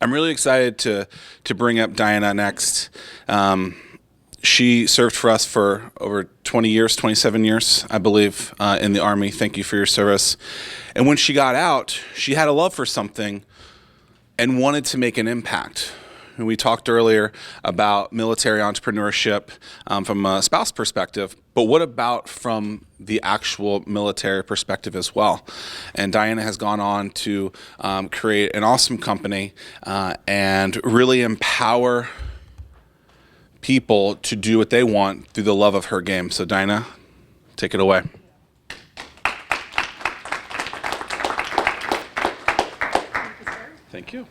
I'm really excited to bring up Dianna next. She served for us for over 20 years, 27 years, I believe, in the Army. Thank you for your service. And when she got out, she had a love for something and wanted to make an impact. And we talked earlier about military entrepreneurship from a spouse perspective, but what about from the actual military perspective as well? And Dianna has gone on to create an awesome company and really empower people to do what they want through the love of her game. So Dianna, take it away. Thank you.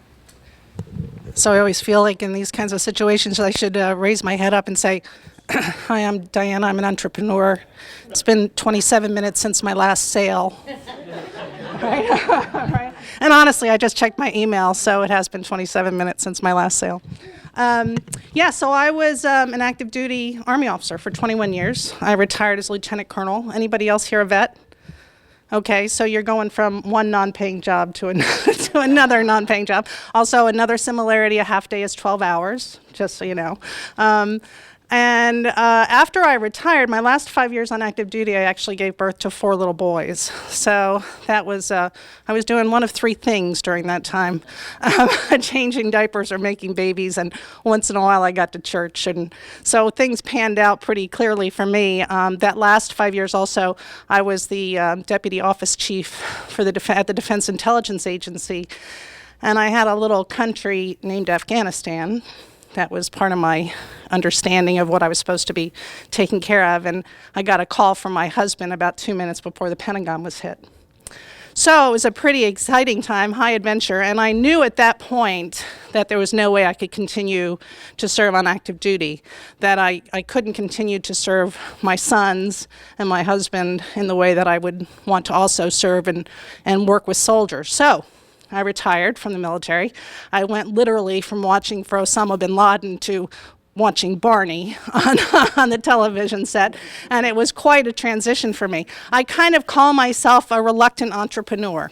So I always feel like in these kinds of situations I should raise my head up and say, hi, I'm Dianna, I'm an entrepreneur. It's been 27 minutes since my last sale. Right? Right? And honestly, I just checked my email, so it has been 27 minutes since my last sale. So I was an active duty Army officer for 21 years. I retired as lieutenant colonel. Anybody else here a vet? Okay, so you're going from one non-paying job to another non-paying job. Also, another similarity, a half day is 12 hours, just so you know. After I retired, my last 5 years on active duty, I actually gave birth to 4 little boys. So that was, I was doing one of 3 things during that time, changing diapers or making babies, and once in a while I got to church. And so things panned out pretty clearly for me. That last 5 years also, I was the deputy office chief for at the Defense Intelligence Agency, and I had a little country named Afghanistan. That was part of my understanding of what I was supposed to be taking care of. And I got a call from my husband about 2 minutes before the Pentagon was hit. So it was a pretty exciting time, high adventure. And I knew at that point that there was no way I could continue to serve on active duty, that I couldn't continue to serve my sons and my husband in the way that I would want to also serve and work with soldiers. So I retired from the military. I went literally from watching for Osama bin Laden to watching Barney on the television set, and it was quite a transition for me. I kind of call myself a reluctant entrepreneur.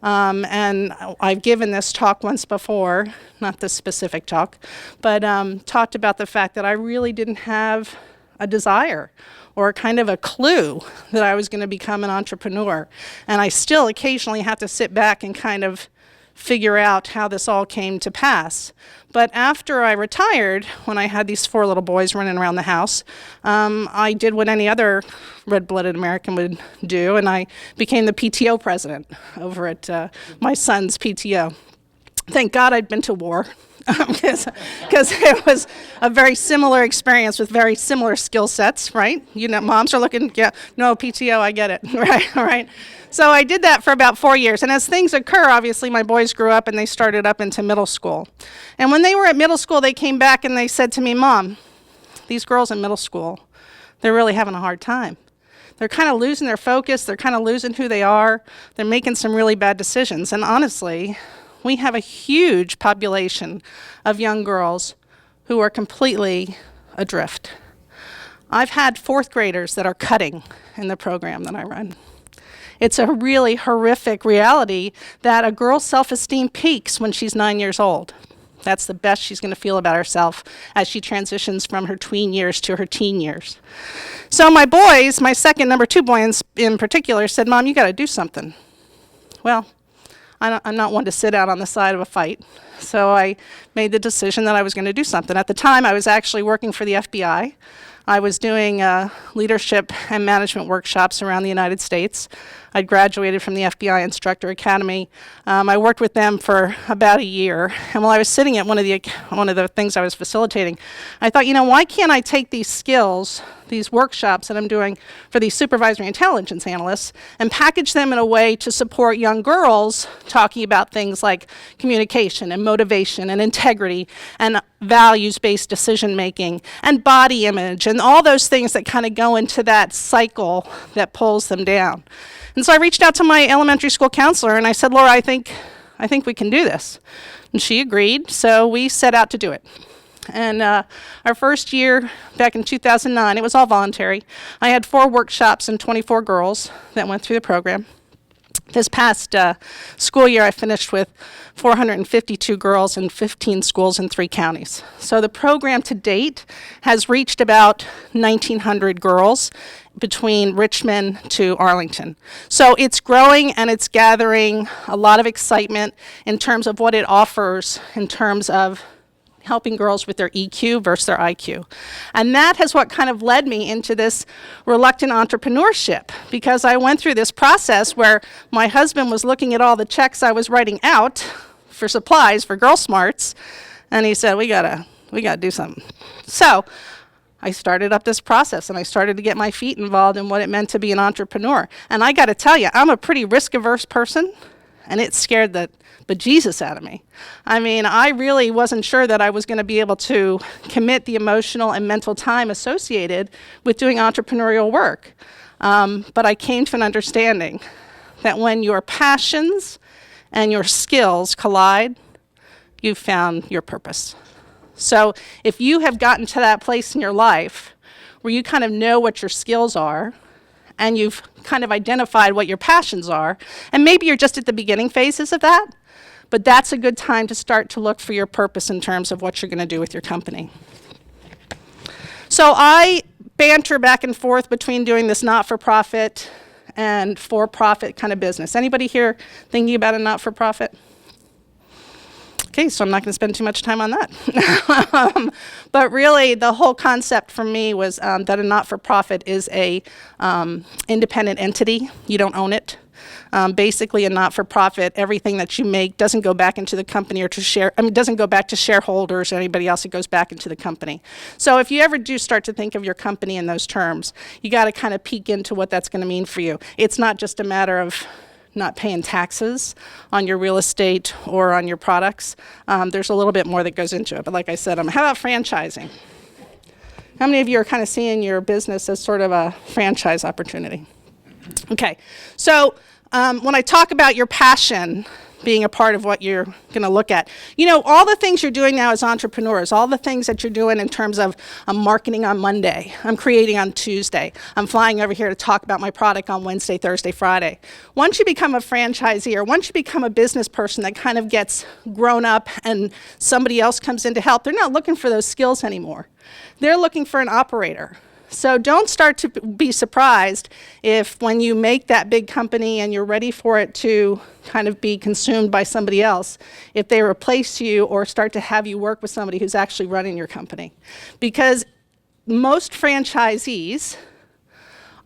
And I've given this talk once before, not this specific talk, but talked about the fact that I really didn't have a desire or kind of a clue that I was going to become an entrepreneur. And I still occasionally have to sit back and kind of figure out how this all came to pass. But after I retired, when I had these 4 little boys running around the house, I did what any other red-blooded American would do, and I became the PTO president over at my son's PTO. Thank God I'd been to war, because it was a very similar experience with very similar skill sets, right? You know, moms are looking, yeah, no, PTO, I get it, right, all right. So I did that for about 4 years, and as things occur, obviously my boys grew up and they started up into middle school. And when they were at middle school, they came back and they said to me, Mom, these girls in middle school, they're really having a hard time. They're kind of losing their focus, they're kind of losing who they are, they're making some really bad decisions, and honestly, we have a huge population of young girls who are completely adrift. I've had 4th graders that are cutting in the program that I run. It's a really horrific reality that a girl's self-esteem peaks when she's 9 years old. That's the best she's going to feel about herself as she transitions from her tween years to her teen years. So my boys, my second, number 2 boy in particular, said, Mom, you got to do something. Well, I'm not one to sit out on the side of a fight, so I made the decision that I was going to do something. At the time, I was actually working for the FBI. I was doing leadership and management workshops around the United States. I graduated from the FBI Instructor Academy. I worked with them for about a year, and while I was sitting at one of the things I was facilitating, I thought, you know, why can't I take these skills, these workshops that I'm doing for these supervisory intelligence analysts, and package them in a way to support young girls talking about things like communication and motivation and integrity and values-based decision-making and body image and all those things that kind of go into that cycle that pulls them down. And so I reached out to my elementary school counselor and I said, Laura, I think we can do this. And she agreed, so we set out to do it. And our first year, back in 2009, it was all voluntary. I had 4 workshops and 24 girls that went through the program. This past school year, I finished with 452 girls in 15 schools in 3 counties. So the program to date has reached about 1,900 girls between Richmond to Arlington. So it's growing and it's gathering a lot of excitement in terms of what it offers in terms of helping girls with their EQ versus their IQ. And that has what kind of led me into this reluctant entrepreneurship, because I went through this process where my husband was looking at all the checks I was writing out for supplies for Girl Smarts, and he said, we gotta do something. So I started up this process, and I started to get my feet involved in what it meant to be an entrepreneur. And I gotta tell you, I'm a pretty risk-averse person, and it scared the bejesus out of me. I mean, I really wasn't sure that I was going to be able to commit the emotional and mental time associated with doing entrepreneurial work. But I came to an understanding that when your passions and your skills collide, you've found your purpose. So if you have gotten to that place in your life where you kind of know what your skills are, and you've kind of identified what your passions are, and maybe you're just at the beginning phases of that, but that's a good time to start to look for your purpose in terms of what you're going to do with your company. So I banter back and forth between doing this not-for-profit and for-profit kind of business. Anybody here thinking about a not-for-profit? Okay, so I'm not going to spend too much time on that. But really, the whole concept for me was that a not-for-profit is a independent entity. You don't own it. Basically, a not-for-profit, everything that you make doesn't go back into the company or doesn't go back to shareholders or anybody else. It goes back into the company. So if you ever do start to think of your company in those terms, you got to kind of peek into what that's going to mean for you. It's not just a matter of not paying taxes on your real estate or on your products. There's a little bit more that goes into it. But like I said, how about franchising? How many of you are kind of seeing your business as sort of a franchise opportunity? Okay, so when I talk about your passion being a part of what you're going to look at, you know, all the things you're doing now as entrepreneurs, all the things that you're doing in terms of I'm marketing on Monday, I'm creating on Tuesday, I'm flying over here to talk about my product on Wednesday, Thursday, Friday. Once you become a franchisee, or once you become a business person that kind of gets grown up and somebody else comes in to help, they're not looking for those skills anymore. They're looking for an operator. So don't start to be surprised if when you make that big company and you're ready for it to kind of be consumed by somebody else, if they replace you or start to have you work with somebody who's actually running your company. Because most franchisees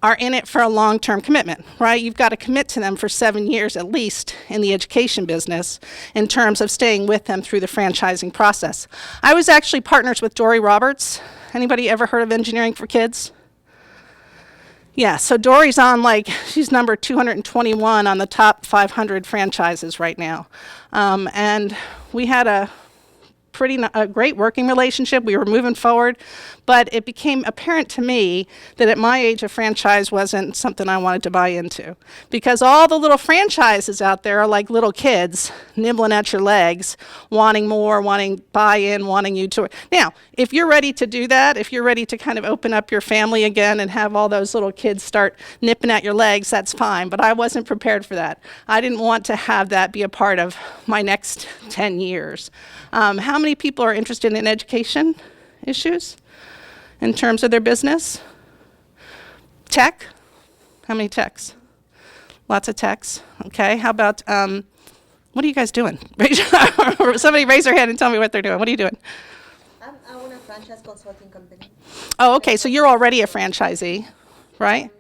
are in it for a long-term commitment, right? You've got to commit to them for 7 years at least in the education business in terms of staying with them through the franchising process. I was actually partners with Dory Roberts. Anybody ever heard of Engineering for Kids? Yeah, so Dory's on she's number 221 on the top 500 franchises right now. And we had a great working relationship. We were moving forward, but it became apparent to me that at my age, a franchise wasn't something I wanted to buy into, because all the little franchises out there are like little kids nibbling at your legs, wanting more, wanting buy-in, wanting you to. Now, if you're ready to do that, if you're ready to kind of open up your family again and have all those little kids start nipping at your legs, that's fine, but I wasn't prepared for that. I didn't want to have that be a part of my next 10 years. How many people are interested in education issues in terms of their business? Tech? How many techs? Lots of techs. Okay, how about, what are you guys doing? Somebody raise their hand and tell me what they're doing. What are you doing? I own a franchise consulting company. Oh, okay, so you're already a franchisee, right?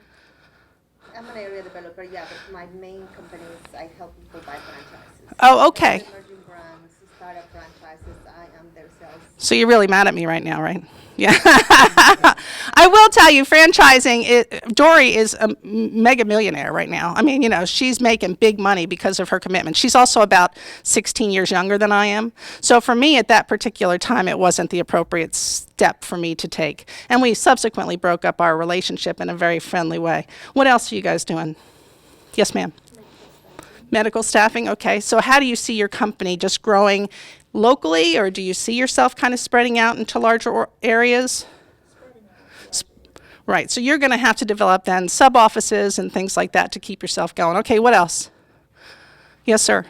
I'm an area developer, yeah, but my main company is I help people buy franchises. Oh, okay. Emerging brands, startup franchises, I am their sales. So you're really mad at me right now, right? Yeah. I will tell you, franchising, Dory is a mega millionaire right now. I mean, you know, she's making big money because of her commitment. She's also about 16 years younger than I am. So for me at that particular time, it wasn't the appropriate step for me to take. And we subsequently broke up our relationship in a very friendly way. What else are you guys doing? Yes, ma'am. Medical staffing, okay. So how do you see your company just growing locally, or do you see yourself kind of spreading out into larger areas? Right, so you're going to have to develop then sub-offices and things like that to keep yourself going. Okay, what else? Yes, sir.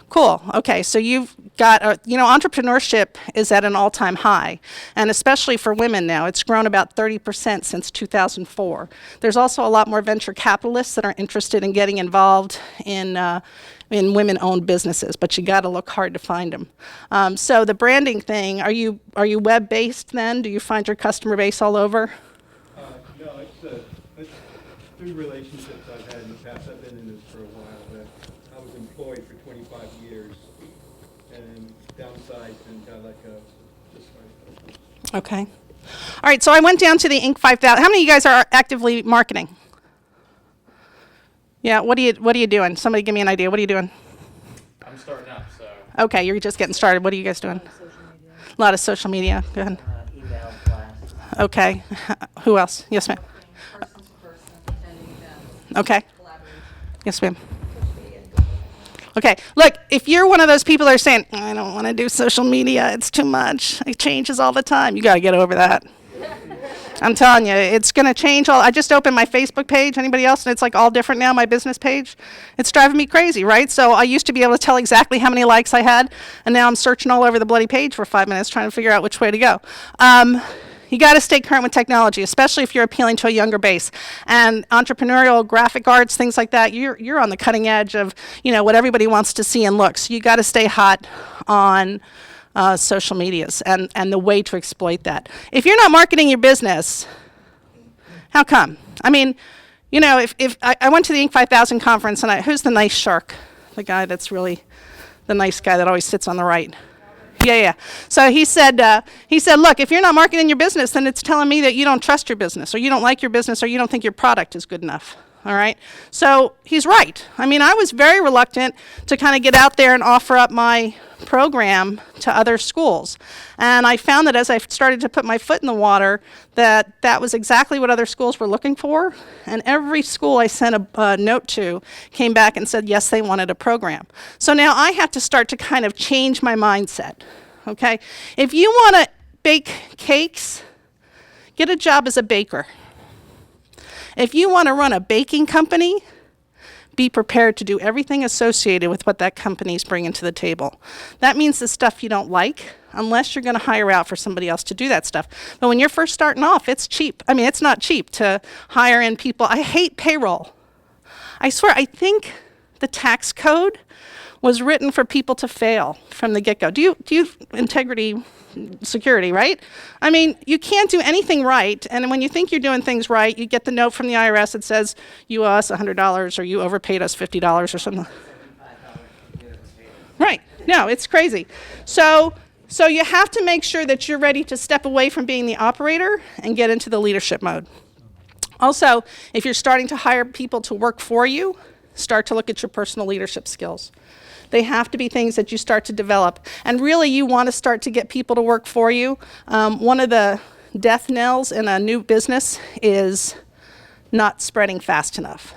Cool. Okay, so you've got, entrepreneurship is at an all-time high, and especially for women now. It's grown about 30% since 2004. There's also a lot more venture capitalists that are interested in getting involved in women-owned businesses, but you got to look hard to find them. So the branding thing, are you web-based then? Do you find your customer base all over? No, it's through relationships I've had in the past. I've been in this for a while. I was employed for 25 years and downsized and got let go. Just like Okay. All right, so I went down to the Inc. 5000. How many of you guys are actively marketing? Yeah, what are you doing? Somebody give me an idea. What are you doing? I'm starting up, so. Okay, you're just getting started. What are you guys doing? A lot of social media. Go ahead. Email blasts. Okay. Who else? Yes, ma'am. Person to person, attending events, Okay. collaboration. Yes, ma'am. Okay, look, if you're one of those people that are saying, I don't want to do social media, it's too much, it changes all the time, you got to get over that. I'm telling you, it's going to change all. I just opened my Facebook page. Anybody else? And it's like all different now, my business page. It's driving me crazy, right? So I used to be able to tell exactly how many likes I had, and now I'm searching all over the bloody page for 5 minutes trying to figure out which way to go. You got to stay current with technology, especially if you're appealing to a younger base. And entrepreneurial, graphic arts, things like that, you're on the cutting edge of, what everybody wants to see and look. So you got to stay hot on social medias and the way to exploit that. If you're not marketing your business, how come? I mean, if I went to the Inc. 5000 conference, and who's the nice shark? The guy that's really the nice guy that always sits on the right. Yeah. So he said, look, if you're not marketing your business, then it's telling me that you don't trust your business, or you don't like your business, or you don't think your product is good enough. All right? So he's right. I mean, I was very reluctant to kind of get out there and offer up my program to other schools. And I found that as I started to put my foot in the water, that was exactly what other schools were looking for. And every school I sent a note to came back and said, yes, they wanted a program. So now I have to start to kind of change my mindset. Okay? If you want to bake cakes, get a job as a baker. If you want to run a baking company, be prepared to do everything associated with what that company's bringing to the table. That means the stuff you don't like, unless you're going to hire out for somebody else to do that stuff. But when you're first starting off, it's cheap. I mean, it's not cheap to hire in people. I hate payroll. I swear, I think the tax code was written for people to fail from the get-go. Do you integrity, security, right? I mean, you can't do anything right, and when you think you're doing things right, you get the note from the IRS that says, you owe us $100, or you overpaid us $50 or something. Right. No, it's crazy. So you have to make sure that you're ready to step away from being the operator and get into the leadership mode. Also, if you're starting to hire people to work for you, start to look at your personal leadership skills. They have to be things that you start to develop. And really, you want to start to get people to work for you. One of the death knells in a new business is not spreading fast enough.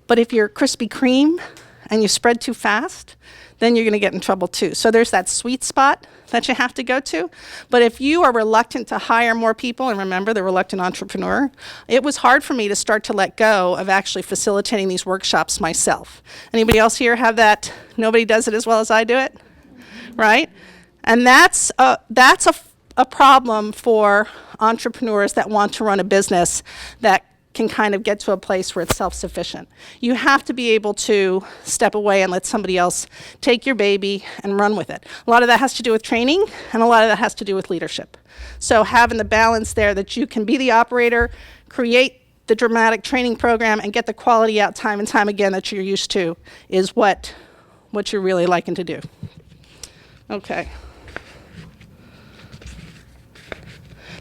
But if you're Krispy Kreme and you spread too fast, then you're going to get in trouble too. So there's that sweet spot that you have to go to. But if you are reluctant to hire more people, and remember the reluctant entrepreneur, it was hard for me to start to let go of actually facilitating these workshops myself. Anybody else here have that? Nobody does it as well as I do it, right? And that's a problem for entrepreneurs that want to run a business that can kind of get to a place where it's self-sufficient. You have to be able to step away and let somebody else take your baby and run with it. A lot of that has to do with training, and a lot of that has to do with leadership. So having the balance there that you can be the operator, create the dramatic training program, and get the quality out time and time again that you're used to is what you're really liking to do. Okay.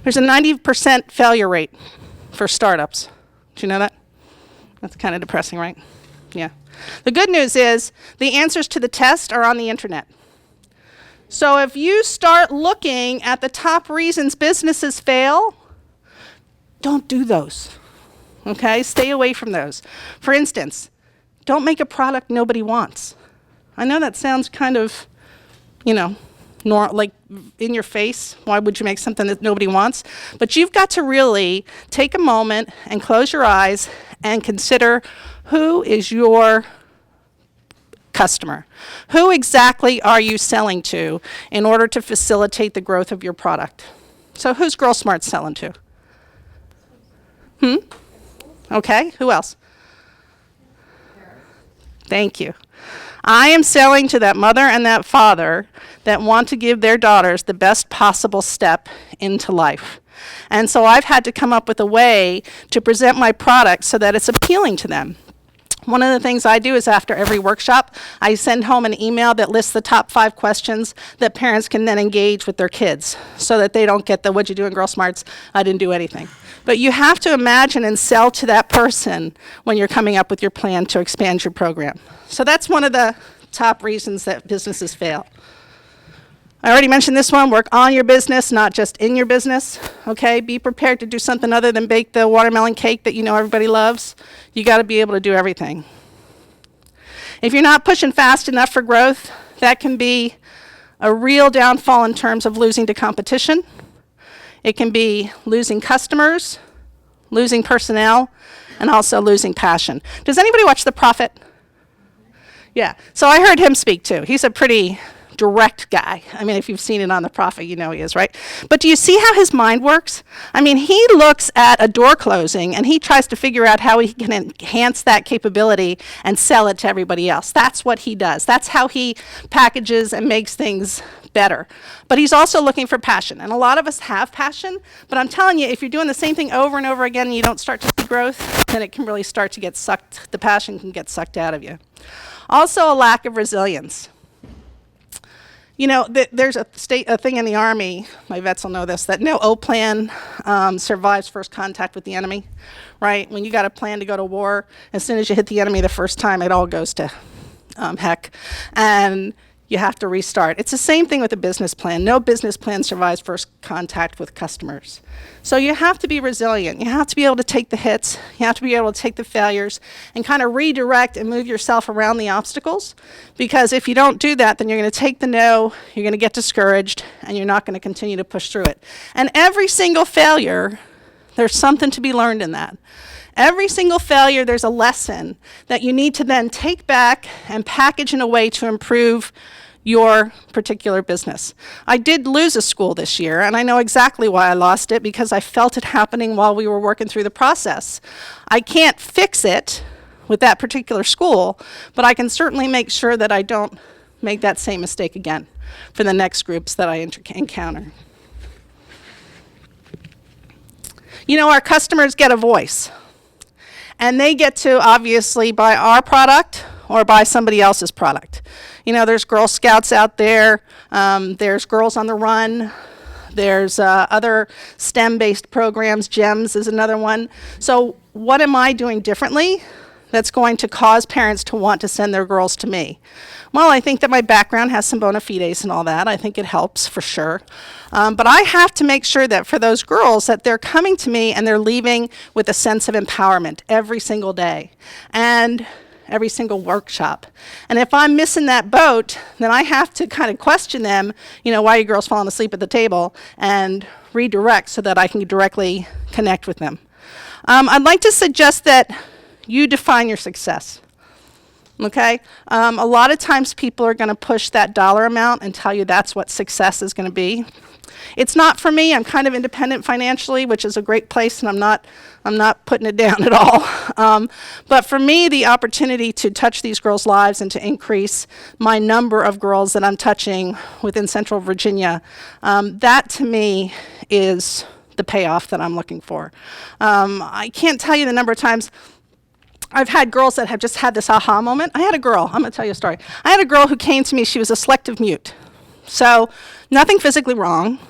There's a 90% failure rate for startups. Do you know that? That's kind of depressing, right? Yeah. The good news is the answers to the test are on the internet. So if you start looking at the top reasons businesses fail, don't do those. Okay? Stay away from those. For instance, don't make a product nobody wants. I know that sounds kind of, like in your face. Why would you make something that nobody wants? But you've got to really take a moment and close your eyes and consider who is your customer. Who exactly are you selling to in order to facilitate the growth of your product? So who's Girl Smart selling to? Okay, who else? Thank you. I am selling to that mother and that father that want to give their daughters the best possible step into life. And so I've had to come up with a way to present my product so that it's appealing to them. One of the things I do is after every workshop, I send home an email that lists the top 5 questions that parents can then engage with their kids so that they don't get the, what'd you do in Girl Smarts? I didn't do anything. But you have to imagine and sell to that person when you're coming up with your plan to expand your program. So that's one of the top reasons that businesses fail. I already mentioned this one, work on your business, not just in your business, okay? Be prepared to do something other than bake the watermelon cake that you know everybody loves. You gotta be able to do everything. If you're not pushing fast enough for growth, that can be a real downfall in terms of losing to competition. It can be losing customers, losing personnel, and also losing passion. Does anybody watch The Prophet? Yeah, so I heard him speak too. He's a pretty direct guy. I mean, if you've seen it on The Prophet, you know he is, right? But do you see how his mind works? I mean, he looks at a door closing and he tries to figure out how he can enhance that capability and sell it to everybody else. That's what he does. That's how he packages and makes things better. But he's also looking for passion. And a lot of us have passion, but I'm telling you, if you're doing the same thing over and over again and you don't start to see growth, then it can really start to get sucked, the passion can get sucked out of you. Also, a lack of resilience. You know, there's a thing in the Army, my vets will know this, that no O plan survives first contact with the enemy, right? When you got a plan to go to war, as soon as you hit the enemy the first time, it all goes to heck. And you have to restart. It's the same thing with a business plan. No business plan survives first contact with customers. So you have to be resilient. You have to be able to take the hits. You have to be able to take the failures and kind of redirect and move yourself around the obstacles. Because if you don't do that, then you're going to take the no, you're going to get discouraged, and you're not going to continue to push through it. And every single failure, there's something to be learned in that. Every single failure, there's a lesson that you need to then take back and package in a way to improve your particular business. I did lose a school this year, and I know exactly why I lost it, because I felt it happening while we were working through the process. I can't fix it with that particular school, but I can certainly make sure that I don't make that same mistake again for the next groups that I encounter. You know, our customers get a voice. And they get to obviously buy our product or buy somebody else's product. You know, there's Girl Scouts out there, there's Girls on the Run, there's other STEM-based programs, GEMS is another one. So what am I doing differently that's going to cause parents to want to send their girls to me? Well, I think that my background has some bona fides and all that. I think it helps for sure. But I have to make sure that for those girls that they're coming to me and they're leaving with a sense of empowerment every single day and every single workshop. And if I'm missing that boat, then I have to kind of question them, you know, why are you girls falling asleep at the table, and redirect so that I can directly connect with them. I'd like to suggest that you define your success. Okay? A lot of times people are going to push that dollar amount and tell you that's what success is going to be. It's not for me. I'm kind of independent financially, which is a great place, and I'm not putting it down at all. But for me, the opportunity to touch these girls' lives and to increase my number of girls that I'm touching within Central Virginia, that to me is the payoff that I'm looking for. I can't tell you the number of times I've had girls that have just had this aha moment. I had a girl, I'm going to tell you a story. I had a girl who came to me, she was a selective mute. So nothing physically wrong,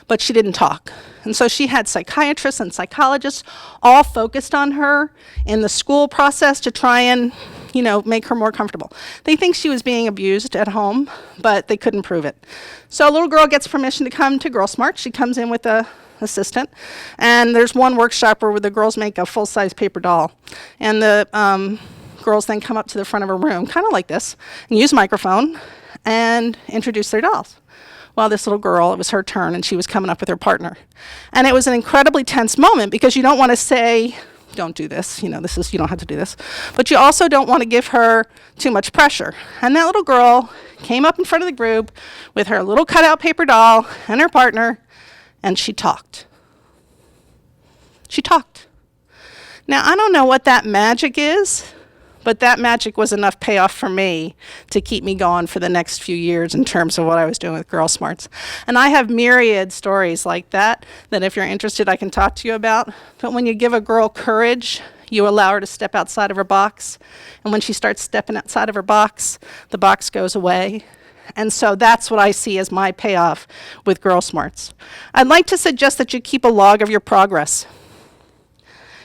but she didn't talk. And so she had psychiatrists and psychologists all focused on her in the school process to try and, you know, make her more comfortable. They think she was being abused at home, but they couldn't prove it. So a little girl gets permission to come to Girl Smart. She comes in with a assistant, and there's one workshop where the girls make a full-size paper doll, and the girls then come up to the front of a room, kind of like this, and use a microphone and introduce their dolls. Well, this little girl, it was her turn, and she was coming up with her partner. And it was an incredibly tense moment because you don't want to say don't do this, you don't have to do this. But you also don't want to give her too much pressure. And that little girl came up in front of the group with her little cutout paper doll and her partner, and she talked. She talked. Now, I don't know what that magic is, but that magic was enough payoff for me to keep me going for the next few years in terms of what I was doing with Girl Smarts. And I have myriad stories like that if you're interested, I can talk to you about. But when you give a girl courage, you allow her to step outside of her box. And when she starts stepping outside of her box, the box goes away. And so that's what I see as my payoff with Girl Smarts. I'd like to suggest that you keep a log of your progress.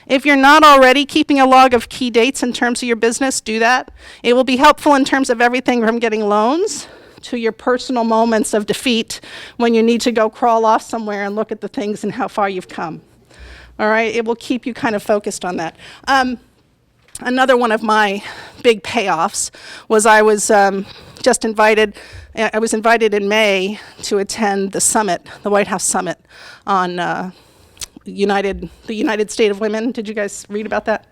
If you're not already keeping a log of key dates in terms of your business, do that. It will be helpful in terms of everything from getting loans to your personal moments of defeat when you need to go crawl off somewhere and look at the things and how far you've come. All right, it will keep you kind of focused on that. Another one of my big payoffs was I was invited in May to attend the summit, the White House summit on the United State of Women. Did you guys read about that?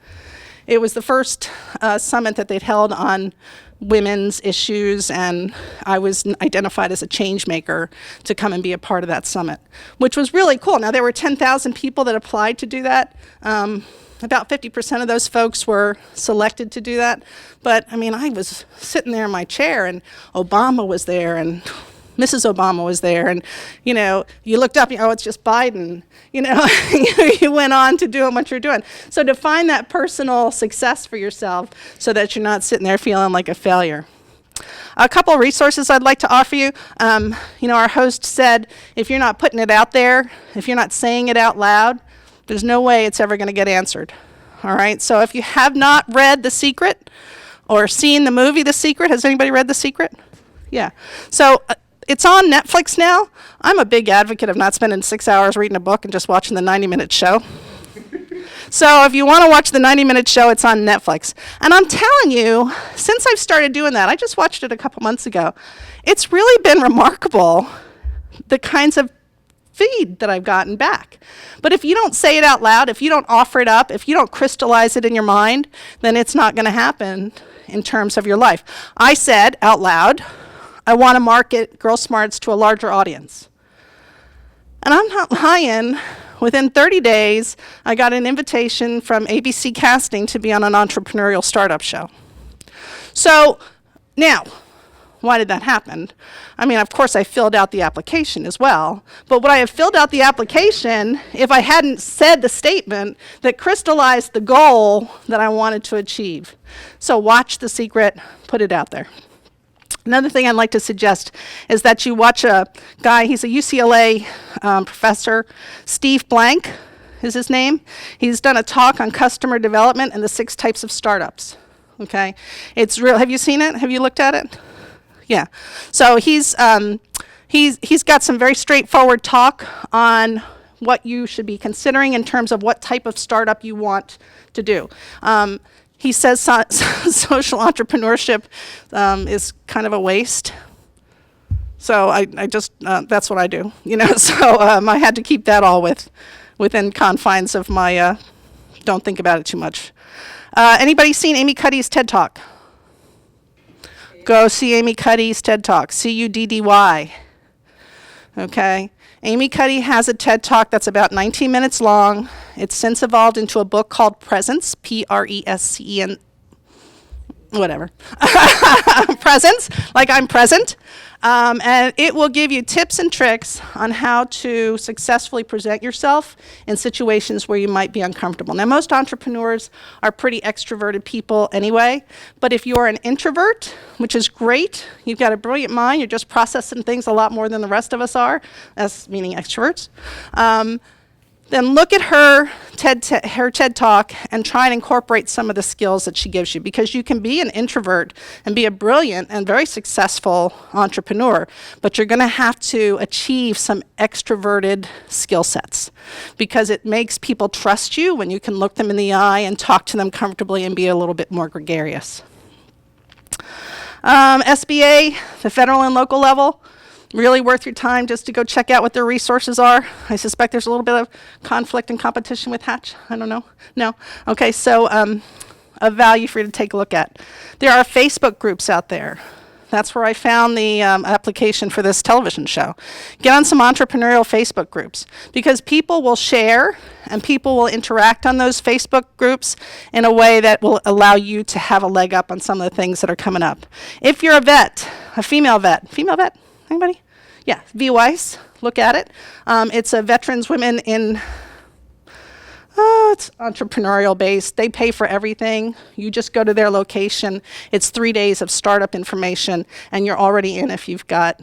It was the first summit that they'd held on women's issues, and I was identified as a change maker to come and be a part of that summit, which was really cool. Now, there were 10,000 people that applied to do that. About 50% of those folks were selected to do that. But, I mean, I was sitting there in my chair, and Obama was there, and Mrs. Obama was there, and, you looked up, it's just Biden, you went on to doing what you're doing. So to find that personal success for yourself so that you're not sitting there feeling like a failure. A couple of resources I'd like to offer you. Our host said, if you're not putting it out there, if you're not saying it out loud, there's no way it's ever going to get answered. All right, so if you have not read The Secret or seen the movie The Secret, has anybody read The Secret? Yeah. So it's on Netflix now. I'm a big advocate of not spending 6 hours reading a book and just watching the 90-minute show. So if you want to watch the 90-minute show, it's on Netflix. And I'm telling you, since I've started doing that, I just watched it a couple months ago, it's really been remarkable, the kinds of feed that I've gotten back. But if you don't say it out loud, if you don't offer it up, if you don't crystallize it in your mind, then it's not going to happen in terms of your life. I said out loud, I want to market Girl Smarts to a larger audience. And I'm not lying. Within 30 days, I got an invitation from ABC Casting to be on an entrepreneurial startup show. So now, why did that happen? I mean, of course, I filled out the application as well. But would I have filled out the application if I hadn't said the statement that crystallized the goal that I wanted to achieve? So watch The Secret, put it out there. Another thing I'd like to suggest is that you watch a guy, he's a UCLA professor, Steve Blank is his name. He's done a talk on customer development and the 6 types of startups. Okay, it's real. Have you seen it? Have you looked at it? Yeah. So he's got some very straightforward talk on what you should be considering in terms of what type of startup you want to do. He says social entrepreneurship is kind of a waste. So I just, that's what I do, So I had to keep that all within confines of my don't think about it too much. Anybody seen Amy Cuddy's TED Talk? Go see Amy Cuddy's TED Talk, Cuddy. Okay. Amy Cuddy has a TED Talk that's about 19 minutes long. It's since evolved into a book called Presence, Prescen, whatever. Presence, like I'm present. And it will give you tips and tricks on how to successfully present yourself in situations where you might be uncomfortable. Now, most entrepreneurs are pretty extroverted people anyway, but if you're an introvert, which is great, you've got a brilliant mind, you're just processing things a lot more than the rest of us are, that's meaning extroverts, then look at her TED Talk and try and incorporate some of the skills that she gives you, because you can be an introvert and be a brilliant and very successful entrepreneur, but you're going to have to achieve some extroverted skill sets, because it makes people trust you when you can look them in the eye and talk to them comfortably and be a little bit more gregarious. SBA, the federal and local level, really worth your time just to go check out what their resources are. I suspect there's a little bit of conflict and competition with Hatch. I don't know. No? Okay, so of value for you to take a look at. There are Facebook groups out there. That's where I found the application for this television show. Get on some entrepreneurial Facebook groups because people will share and people will interact on those Facebook groups in a way that will allow you to have a leg up on some of the things that are coming up. If you're a vet, a female vet, anybody? Yeah, V. Weiss, look at it. It's a veterans women in, it's entrepreneurial based. They pay for everything. You just go to their location. It's 3 days of startup information, and you're already in if you've got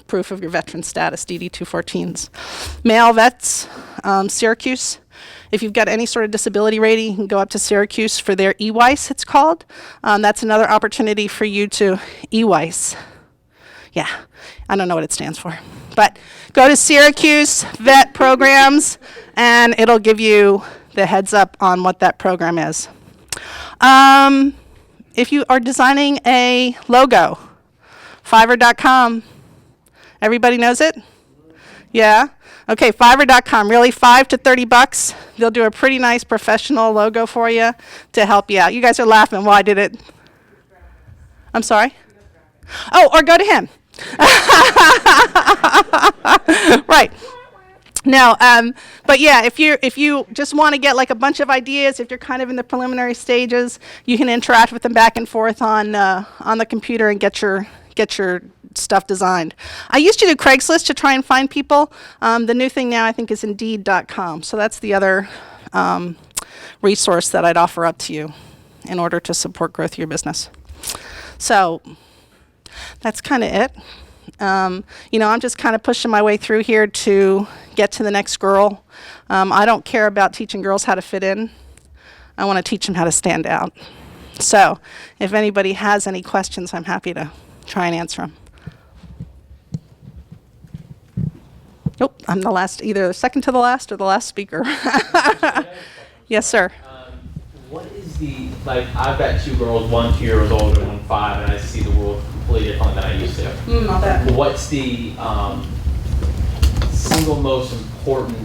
proof of your veteran status, DD-214s. Male vets, Syracuse. If you've got any sort of disability rating, you can go up to Syracuse for their EWICE, it's called. That's another opportunity for you to EWICE. Yeah, I don't know what it stands for. But go to Syracuse Vet Programs, and it'll give you the heads up on what that program is. If you are designing a logo, Fiverr.com, everybody knows it? Yeah? Okay, Fiverr.com, really $5 to $30. They'll do a pretty nice professional logo for you to help you out. You guys are laughing. Why did it? I'm sorry? Oh, or go to him. Right. No, but yeah, if you just want to get like a bunch of ideas, if you're kind of in the preliminary stages, you can interact with them back and forth on the computer and get your stuff designed. I used to do Craigslist to try and find people. The new thing now I think is Indeed.com. So that's the other resource that I'd offer up to you in order to support growth of your business. So that's kind of it. I'm just kind of pushing my way through here to get to the next girl. I don't care about teaching girls how to fit in. I want to teach them how to stand out. So if anybody has any questions, I'm happy to try and answer them. Nope, I'm the last, either second to the last or the last speaker. Yes, sir. What is I've got 2 girls, one 2 years old and one 5, and I see the world completely different than I used to. Not that. What's the single most important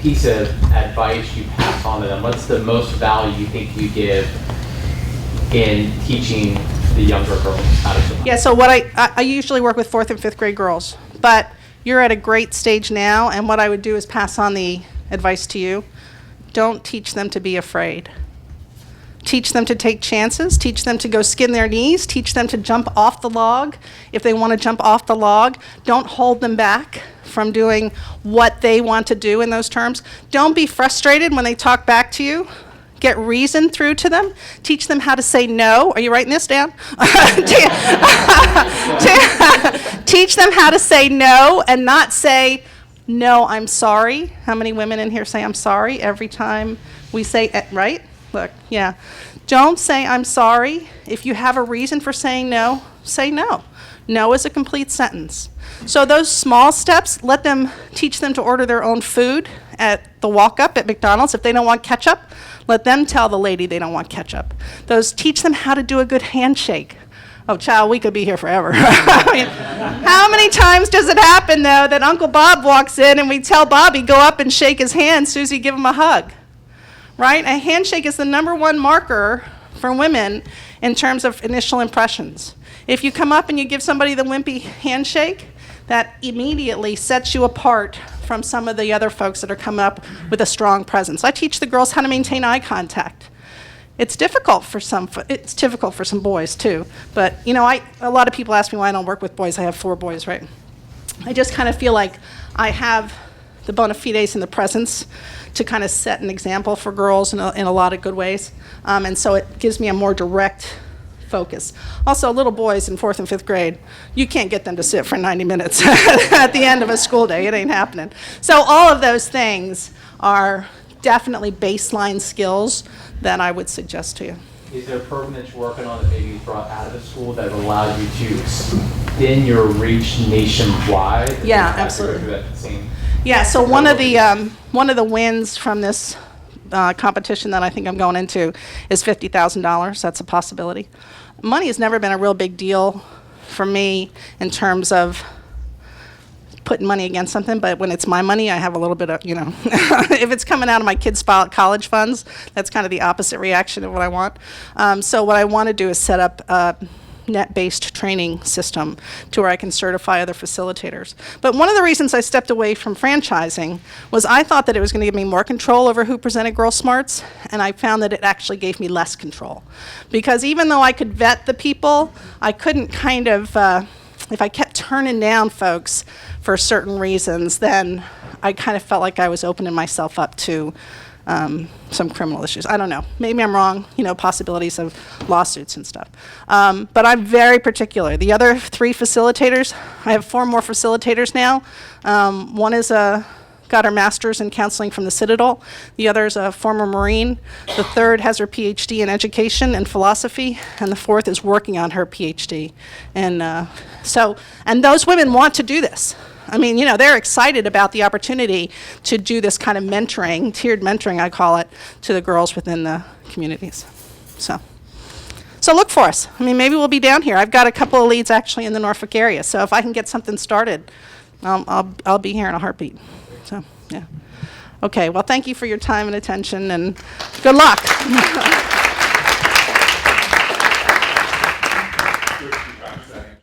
piece of advice you pass on to them? What's the most value you think you give in teaching the younger girls how to survive? Yeah, so what I usually work with 4th and 5th grade girls, but you're at a great stage now, and what I would do is pass on the advice to you. Don't teach them to be afraid. Teach them to take chances, teach them to go skin their knees, teach them to jump off the log if they want to jump off the log. Don't hold them back from doing what they want to do in those terms. Don't be frustrated when they talk back to you. Get reason through to them. Teach them how to say no. Are you writing this down? Teach them how to say no and not say, no, I'm sorry. How many women in here say I'm sorry every time we say, right? Look, yeah. Don't say I'm sorry. If you have a reason for saying no, say no. No is a complete sentence. So those small steps, teach them to order their own food at the walk-up at McDonald's. If they don't want ketchup, let them tell the lady they don't want ketchup. Teach them how to do a good handshake. Oh, child, we could be here forever. How many times does it happen, though, that Uncle Bob walks in and we tell Bobby, go up and shake his hand, Susie, give him a hug? Right? A handshake is the #1 marker for women in terms of initial impressions. If you come up and you give somebody the wimpy handshake, that immediately sets you apart from some of the other folks that are coming up with a strong presence. I teach the girls how to maintain eye contact. It's difficult for some boys too. But a lot of people ask me why I don't work with boys. I have 4 boys, right? I just kind of feel like I have the bona fides and the presence to kind of set an example for girls in a lot of good ways. And so it gives me a more direct focus. Also, little boys in 4th and 5th grade, you can't get them to sit for 90 minutes at the end of a school day. It ain't happening. So all of those things are definitely baseline skills that I would suggest to you. Is there a program that you're working on that maybe you brought out of the school that allowed you to extend your reach nationwide? Yeah, absolutely. Yeah, so one of the wins from this competition that I think I'm going into is $50,000. That's a possibility. Money has never been a real big deal for me in terms of putting money against something, but when it's my money, I have a little bit of, if it's coming out of my kids' college funds, that's kind of the opposite reaction of what I want. So what I want to do is set up a net-based training system to where I can certify other facilitators. But one of the reasons I stepped away from franchising was I thought that it was going to give me more control over who presented Girl Smarts, and I found that it actually gave me less control. Because even though I could vet the people, I couldn't kind of, if I kept turning down folks for certain reasons, then I kind of felt like I was opening myself up to some criminal issues. I don't know. Maybe I'm wrong, possibilities of lawsuits and stuff. But I'm very particular. The other 3 facilitators, I have 4 more facilitators now. One is got her master's in counseling from the Citadel. The other is a former Marine. The third has her PhD in education and philosophy. And the fourth is working on her PhD. And those women want to do this. I mean, they're excited about the opportunity to do this kind of mentoring, tiered mentoring, I call it, to the girls within the communities. So look for us. I mean, maybe we'll be down here. I've got a couple of leads actually in the Norfolk area. So if I can get something started, I'll be here in a heartbeat. So, yeah. Okay, well, thank you for your time and attention, and good luck.